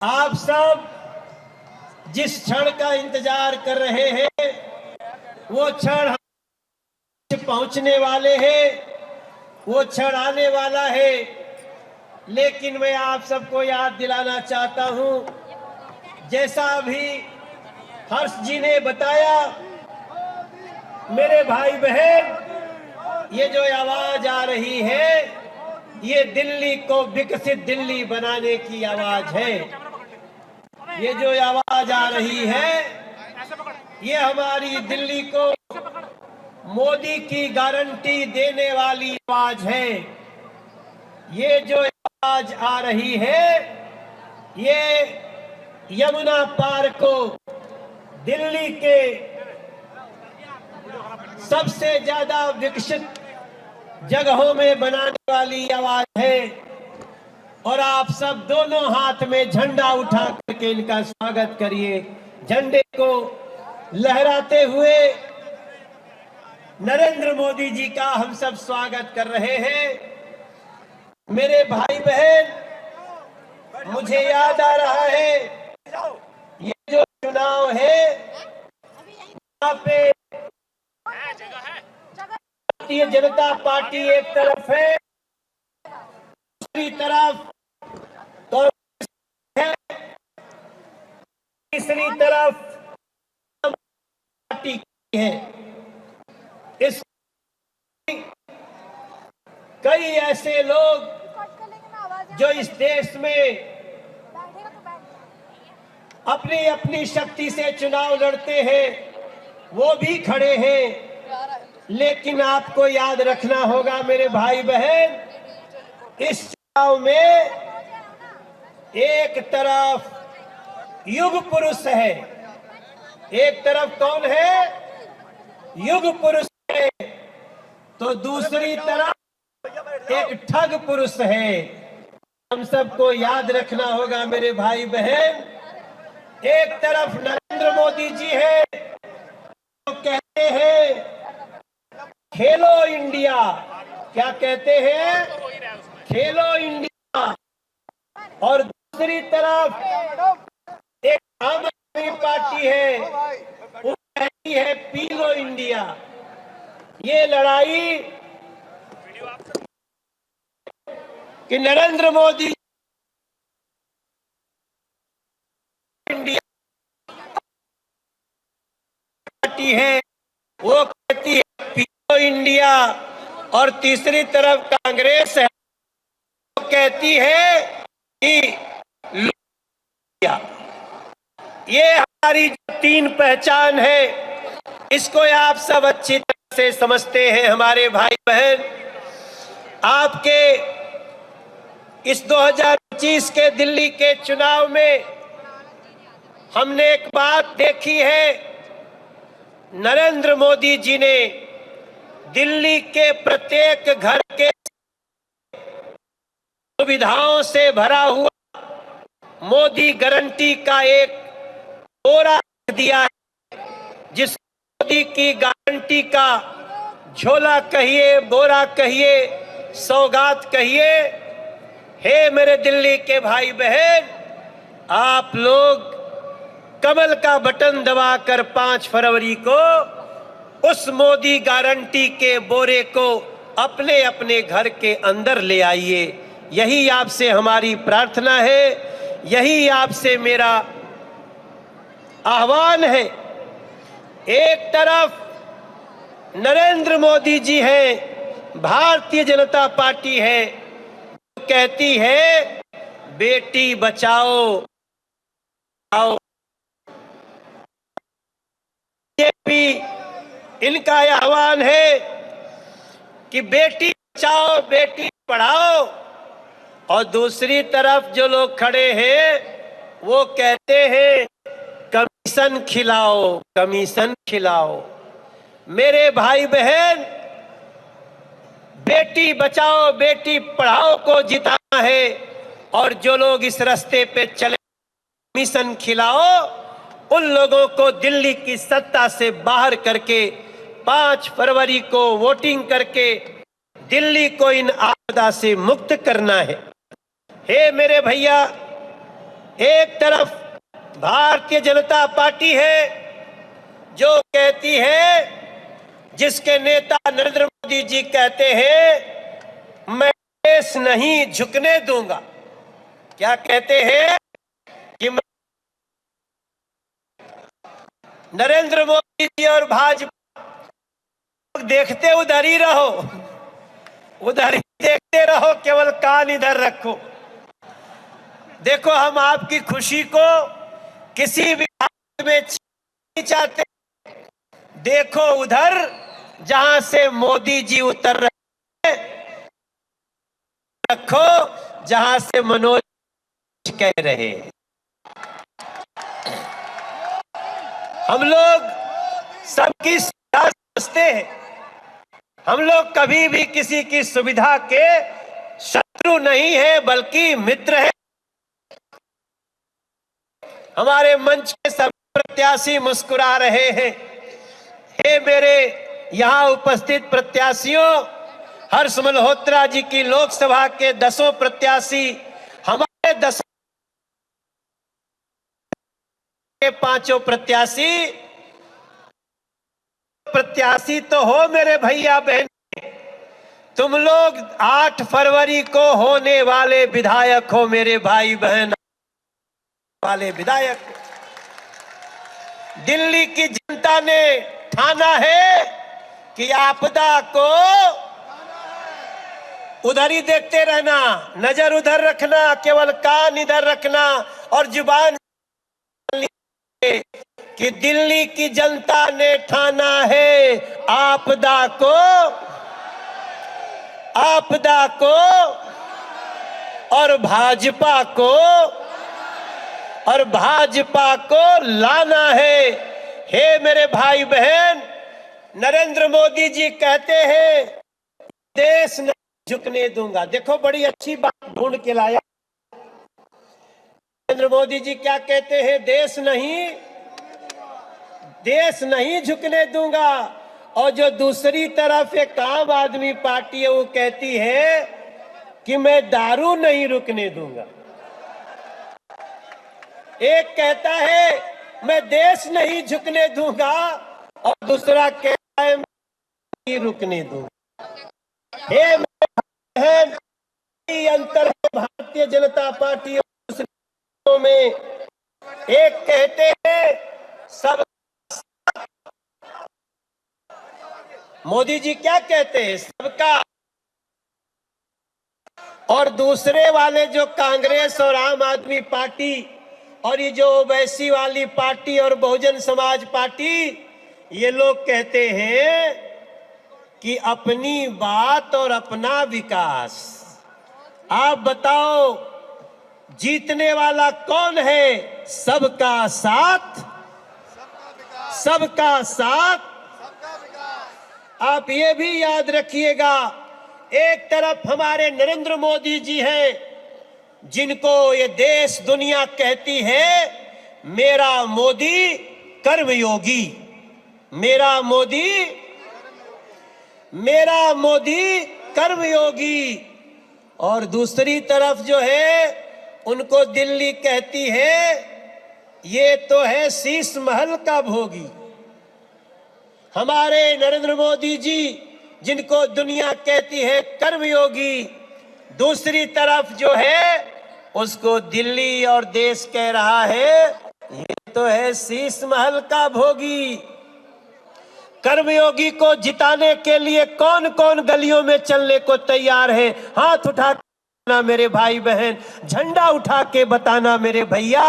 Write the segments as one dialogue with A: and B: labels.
A: आप सब जिस क्षण का इंतजार कर रहे हैं वो क्षण पहुंचने वाले हैं, वो क्षण आने वाला है। लेकिन मैं आप सबको याद दिलाना चाहता हूं, जैसा अभी हर्ष जी ने बताया, मेरे भाई बहन, ये जो आवाज आ रही है ये दिल्ली को विकसित दिल्ली बनाने की आवाज है। ये जो आवाज आ रही है ये हमारी दिल्ली को मोदी की गारंटी देने वाली आवाज है। ये जो आवाज आ रही है ये यमुना पार को दिल्ली के सबसे ज्यादा विकसित जगहों में बनाने वाली आवाज है। और आप सब दोनों हाथ में झंडा उठा करके इनका स्वागत करिए। झंडे को लहराते हुए नरेंद्र मोदी जी का हम सब स्वागत कर रहे हैं। मेरे भाई बहन, मुझे याद आ रहा है ये जो चुनाव है यहाँ पे भारतीय जनता पार्टी एक तरफ है, दूसरी तरफ कांग्रेस है, तीसरी तरफ पार्टी है। इस कई ऐसे लोग जो इस देश में अपनी अपनी शक्ति से चुनाव लड़ते हैं वो भी खड़े हैं। लेकिन आपको याद रखना होगा मेरे भाई बहन, इस चुनाव में एक तरफ युग पुरुष है, एक तरफ कौन है? युग पुरुष है, तो दूसरी तरफ एक ठग पुरुष है। हम सबको याद रखना होगा मेरे भाई बहन। एक तरफ नरेंद्र मोदी जी है तो कहते हैं खेलो इंडिया, क्या कहते हैं? खेलो इंडिया। और दूसरी तरफ एक आम आदमी पार्टी है, वो कहती है पी लो इंडिया। ये लड़ाई कि नरेंद्र मोदी इंडिया पार्टी है, वो कहती है पी लो इंडिया, और तीसरी तरफ कांग्रेस है, वो कहती है कि लो इंडिया। ये हमारी जो तीन पहचान है, इसको आप सब अच्छी तरह से समझते हैं हमारे भाई बहन। आपके इस 2025 के दिल्ली के चुनाव में हमने एक बात देखी है, नरेंद्र मोदी जी ने दिल्ली के प्रत्येक घर के सुविधाओं से भरा हुआ मोदी गारंटी का एक बोरा दिया है, जिस मोदी की गारंटी का झोला कहिए, बोरा कहिए, सौगात कहिए। हे मेरे दिल्ली के भाई बहन, आप लोग कमल का बटन दबाकर 5 फरवरी को उस मोदी गारंटी के बोरे को अपने अपने घर के अंदर ले आइए। यही आपसे हमारी प्रार्थना है, यही आपसे मेरा आह्वान है। एक तरफ नरेंद्र मोदी जी हैं, भारतीय जनता पार्टी है, जो कहती है बेटी बचाओ आओ। इनका आह्वान है कि बेटी बचाओ बेटी पढ़ाओ, और दूसरी तरफ जो लोग खड़े हैं वो कहते हैं कमीशन खिलाओ, कमीशन खिलाओ। मेरे भाई बहन, बेटी बचाओ बेटी पढ़ाओ को जिताना है, और जो लोग इस रास्ते पे चले कमीशन खिलाओ, उन लोगों को दिल्ली की सत्ता से बाहर करके 5 फरवरी को वोटिंग करके दिल्ली को इन आपदा से मुक्त करना है। हे मेरे भैया, एक तरफ भारतीय जनता पार्टी है जो कहती है, जिसके नेता नरेंद्र मोदी जी कहते हैं मैं देश नहीं झुकने दूंगा। क्या कहते हैं कि नरेंद्र मोदी जी और भाजपा देखते उधर ही रहो, उधर ही देखते रहो, केवल कान इधर रखो। देखो, हम आपकी खुशी को किसी भी हालत में नहीं चाहते। देखो उधर जहां से मोदी जी उतर रहे हैं, रखो जहां से मनोज कह रहे हैं। हम लोग सबकी सुविधा समझते हैं, हम लोग कभी भी किसी की सुविधा के शत्रु नहीं है बल्कि मित्र है। हमारे मंच के सब प्रत्याशी मुस्कुरा रहे हैं। हे मेरे यहां उपस्थित प्रत्याशियों, हर्ष मल्होत्रा जी की लोकसभा के 10 प्रत्याशी, हमारे 10 के 5 प्रत्याशी तो हो मेरे भैया बहन। तुम लोग 8 फरवरी को होने वाले विधायक हो मेरे भाई बहन, वाले विधायक। दिल्ली की जनता ने ठाना है कि आपदा को उधर ही देखते रहना, नजर उधर रखना, केवल कान इधर रखना और जुबान कि दिल्ली की जनता ने ठाना है आपदा को और भाजपा को लाना है। हे मेरे भाई बहन, नरेंद्र मोदी जी कहते हैं देश नहीं झुकने दूंगा। देखो, बड़ी अच्छी बात ढूंढ के लाया। नरेंद्र मोदी जी क्या कहते हैं? देश नहीं झुकने दूंगा। और जो दूसरी तरफ एक आम आदमी पार्टी है, वो कहती है कि मैं दारू नहीं रुकने दूंगा। एक कहता है मैं देश नहीं झुकने दूंगा और दूसरा कहता है मैं नहीं रुकने दूंगा। हे मेरे बहन, अंतर है भारतीय जनता पार्टी और में। एक कहते हैं सब, मोदी जी क्या कहते हैं? सबका। और दूसरे वाले जो कांग्रेस और आम आदमी पार्टी और ये जो ओवैसी वाली पार्टी और बहुजन समाज पार्टी, ये लोग कहते हैं कि अपनी बात और अपना विकास। आप बताओ जीतने वाला कौन है? सबका साथ, सबका साथ। आप ये भी याद रखिएगा, एक तरफ हमारे नरेंद्र मोदी जी हैं जिनको ये देश दुनिया कहती है मेरा मोदी कर्मयोगी, मेरा मोदी कर्मयोगी। और दूसरी तरफ जो है उनको दिल्ली कहती है ये तो है शीश महल का भोगी। हमारे नरेंद्र मोदी जी जिनको दुनिया कहती है कर्मयोगी, दूसरी तरफ जो है उसको दिल्ली और देश कह रहा है ये तो है शीश महल का भोगी। कर्मयोगी को जिताने के लिए कौन कौन गलियों में चलने को तैयार है? हाथ उठा के बताना मेरे भाई बहन, झंडा उठा के बताना मेरे भैया।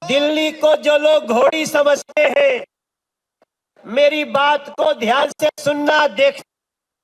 A: दिल्ली को जो लोग घोड़ी समझते हैं, मेरी बात को ध्यान से सुनना, देखते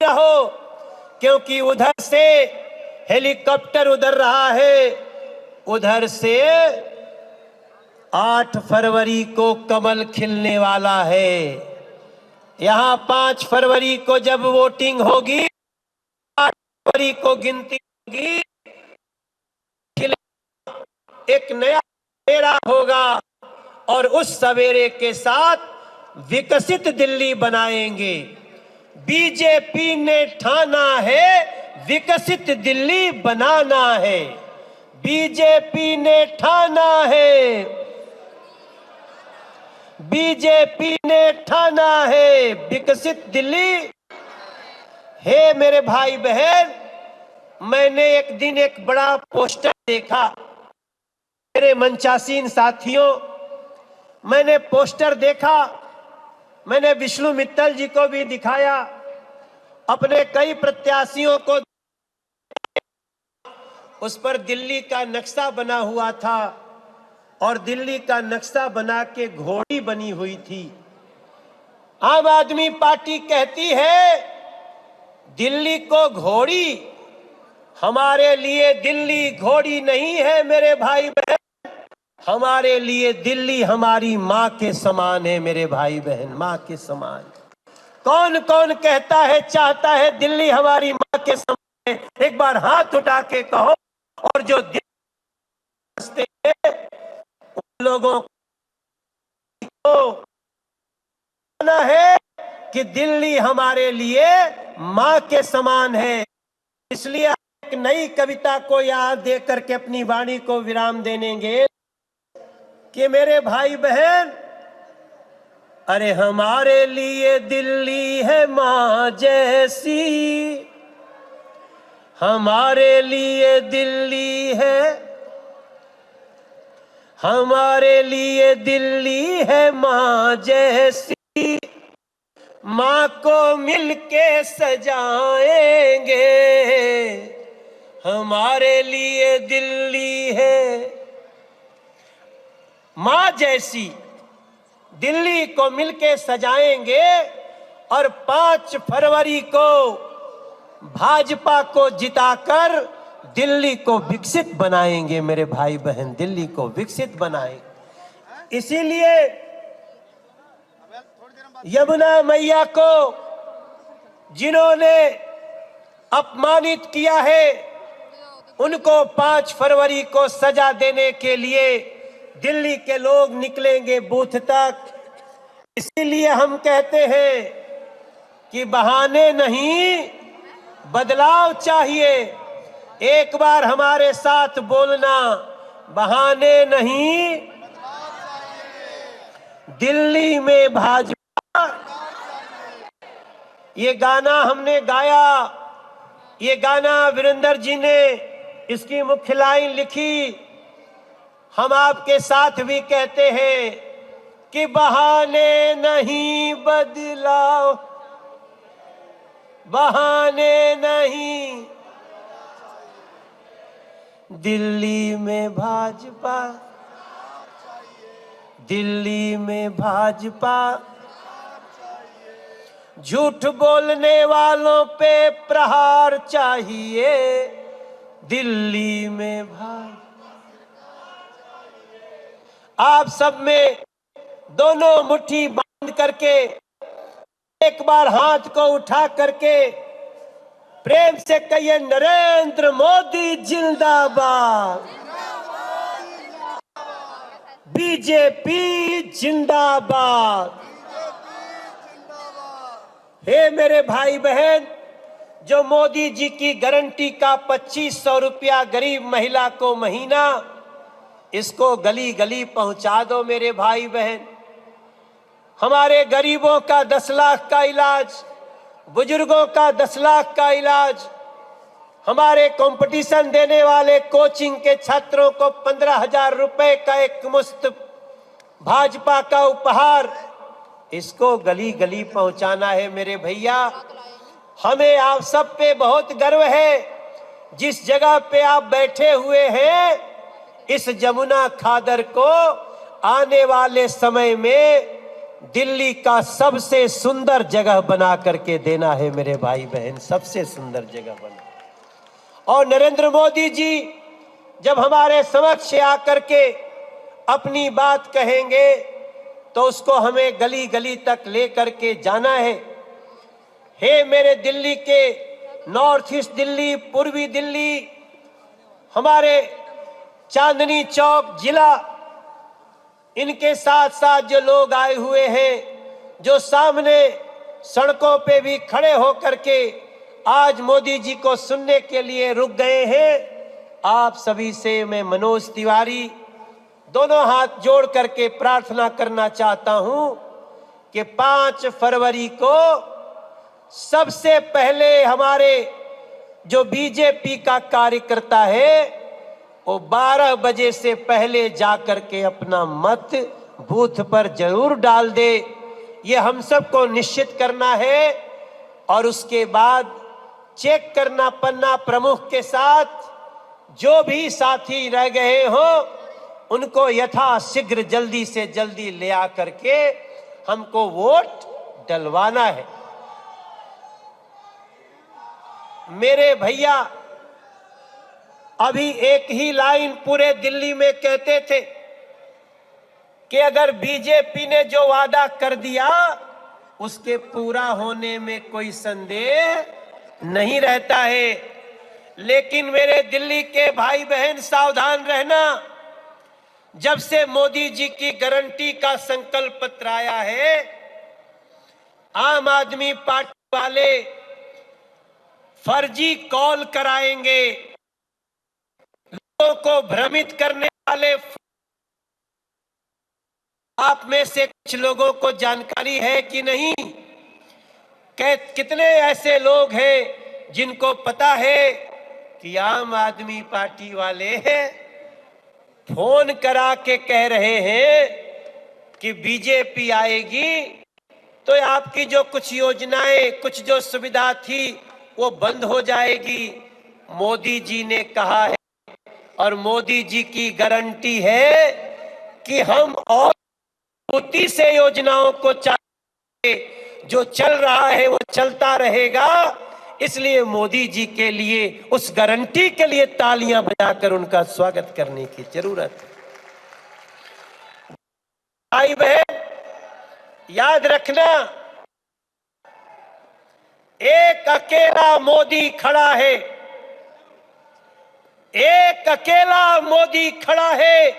A: रहो, क्योंकि उधर से हेलीकॉप्टर उधर रहा है, उधर से 8 फरवरी को कमल खिलने वाला है। यहां 5 फरवरी को जब वोटिंग होगी, 8 फरवरी को गिनती होगी, एक नया सवेरा होगा और उस सवेरे के साथ विकसित दिल्ली बनाएंगे। बीजेपी ने ठाना है विकसित दिल्ली बनाना है। बीजेपी ने ठाना है, बीजेपी ने ठाना है विकसित दिल्ली। हे मेरे भाई बहन, मैंने एक दिन एक बड़ा पोस्टर देखा। मेरे मंचासीन साथियों, मैंने पोस्टर देखा, मैंने विष्णु मित्तल जी को भी दिखाया, अपने कई प्रत्याशियों को। उस पर दिल्ली का नक्शा बना हुआ था और दिल्ली का नक्शा बना के घोड़ी बनी हुई थी। आम आदमी पार्टी कहती है दिल्ली को घोड़ी, हमारे लिए दिल्ली घोड़ी नहीं है मेरे भाई बहन, हमारे लिए दिल्ली हमारी माँ के समान है मेरे भाई बहन, माँ के समान। कौन कौन कहता है, चाहता है दिल्ली हमारी माँ के समान है? एक बार हाथ उठा के कहो। और जो दिल्ली हैं उन लोगों को कहना है कि दिल्ली हमारे लिए माँ के समान है। इसलिए एक नई कविता को याद दे करके अपनी वाणी को विराम देंगे कि मेरे भाई बहन, अरे हमारे लिए दिल्ली है माँ जैसी, हमारे लिए दिल्ली है, हमारे लिए दिल्ली है माँ जैसी, माँ को मिलके सजाएंगे, हमारे लिए दिल्ली है माँ जैसी, दिल्ली को मिलके सजाएंगे और 5 फरवरी को भाजपा को जिताकर दिल्ली को विकसित बनाएंगे मेरे भाई बहन, दिल्ली को विकसित बनाएंगे। इसीलिए यमुना मैया को जिन्होंने अपमानित किया है, उनको 5 फरवरी को सजा देने के लिए दिल्ली के लोग निकलेंगे बूथ तक। इसीलिए हम कहते हैं कि बहाने नहीं, बदलाव चाहिए। एक बार हमारे साथ बोलना, बहाने नहीं, दिल्ली में भाजपा। ये गाना हमने गाया, ये गाना वीरेंद्र जी ने इसकी मुख्य लाइन लिखी। हम आपके साथ भी कहते हैं कि बहाने नहीं, बदलाव, बहाने नहीं, दिल्ली में भाजपा, दिल्ली में भाजपा, झूठ बोलने वालों पे प्रहार चाहिए, दिल्ली में भाजपा। आप सब में दोनों मुट्ठी बांध करके एक बार हाथ को उठा करके प्रेम से कहिए, नरेंद्र मोदी जिंदाबाद, बीजेपी जिंदाबाद। हे मेरे भाई बहन, जो मोदी जी की गारंटी का 2500 रुपया गरीब महिला को महीना, इसको गली गली पहुंचा दो मेरे भाई बहन। हमारे गरीबों का 10 लाख का इलाज, बुजुर्गों का 10 लाख का इलाज, हमारे कंपटीशन देने वाले कोचिंग के छात्रों को 15,000 रुपए का एक मुफ्त भाजपा का उपहार, इसको गली गली पहुंचाना है मेरे भैया। हमें आप सब पे बहुत गर्व है। जिस जगह पे आप बैठे हुए हैं, इस जमुना खादर को आने वाले समय में दिल्ली का सबसे सुंदर जगह बना करके देना है मेरे भाई बहन, सबसे सुंदर जगह बना। और नरेंद्र मोदी जी जब हमारे समक्ष आकर के अपनी बात कहेंगे तो उसको हमें गली गली तक ले करके जाना है। हे मेरे दिल्ली के नॉर्थ ईस्ट दिल्ली, पूर्वी दिल्ली, हमारे चांदनी चौक जिला, इनके साथ साथ जो लोग आए हुए हैं, जो सामने सड़कों पे भी खड़े होकर के आज मोदी जी को सुनने के लिए रुक गए हैं, आप सभी से मैं मनोज तिवारी दोनों हाथ जोड़ करके प्रार्थना करना चाहता हूं कि 5 फरवरी को सबसे पहले हमारे जो बीजेपी का कार्यकर्ता है वो 12 बजे से पहले जाकर के अपना मत बूथ पर जरूर डाल दे। ये हम सबको निश्चित करना है और उसके बाद चेक करना पन्ना प्रमुख के साथ जो भी साथी रह गए हो उनको यथाशीघ्र जल्दी से जल्दी ले आकर के हमको वोट डलवाना है। मेरे भैया अभी एक ही लाइन पूरे दिल्ली में कहते थे कि अगर बीजेपी ने जो वादा कर दिया उसके पूरा होने में कोई संदेह नहीं रहता है। लेकिन मेरे दिल्ली के भाई बहन सावधान रहना, जब से मोदी जी की गारंटी का संकल्प पत्र आया है आम आदमी पार्टी वाले फर्जी कॉल कराएंगे, लोगों को भ्रमित करने वाले। आप में से कुछ लोगों को जानकारी है कि नहीं कितने ऐसे लोग हैं जिनको पता है कि आम आदमी पार्टी वाले फोन करा के कह रहे हैं कि बीजेपी आएगी तो आपकी जो कुछ योजनाएं, कुछ जो सुविधा थी वो बंद हो जाएगी। मोदी जी ने कहा है और मोदी जी की गारंटी है कि हम और मजबूती से योजनाओं को चलाएंगे, जो चल रहा है वो चलता रहेगा। इसलिए मोदी जी के लिए, उस गारंटी के लिए तालियां बजाकर उनका स्वागत करने की जरूरत है। भाई बहन याद रखना, एक अकेला मोदी खड़ा है, एक अकेला मोदी खड़ा है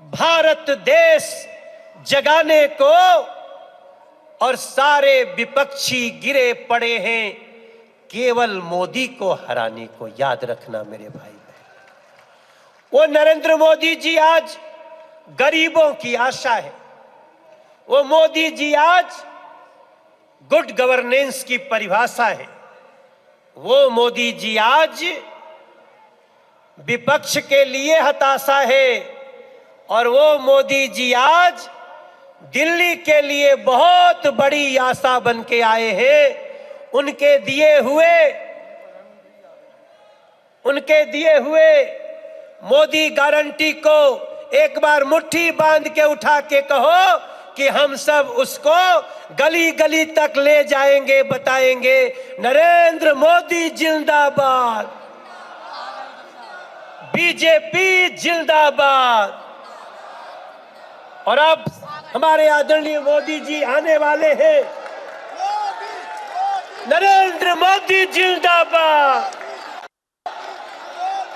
A: भारत देश जगाने को, और सारे विपक्षी गिरे पड़े हैं केवल मोदी को हराने को। याद रखना मेरे भाई बहन, वो नरेंद्र मोदी जी आज गरीबों की आशा है, वो मोदी जी आज गुड गवर्नेंस की परिभाषा है, वो मोदी जी आज विपक्ष के लिए हताशा है, और वो मोदी जी आज दिल्ली के लिए बहुत बड़ी आशा बन के आए हैं। उनके दिए हुए मोदी गारंटी को एक बार मुट्ठी बांध के उठा के कहो कि हम सब उसको गली गली तक ले जाएंगे, बताएंगे नरेंद्र मोदी जिंदाबाद, बीजेपी जिंदाबाद। और अब हमारे आदरणीय मोदी जी आने वाले हैं। नरेंद्र मोदी जिंदाबाद।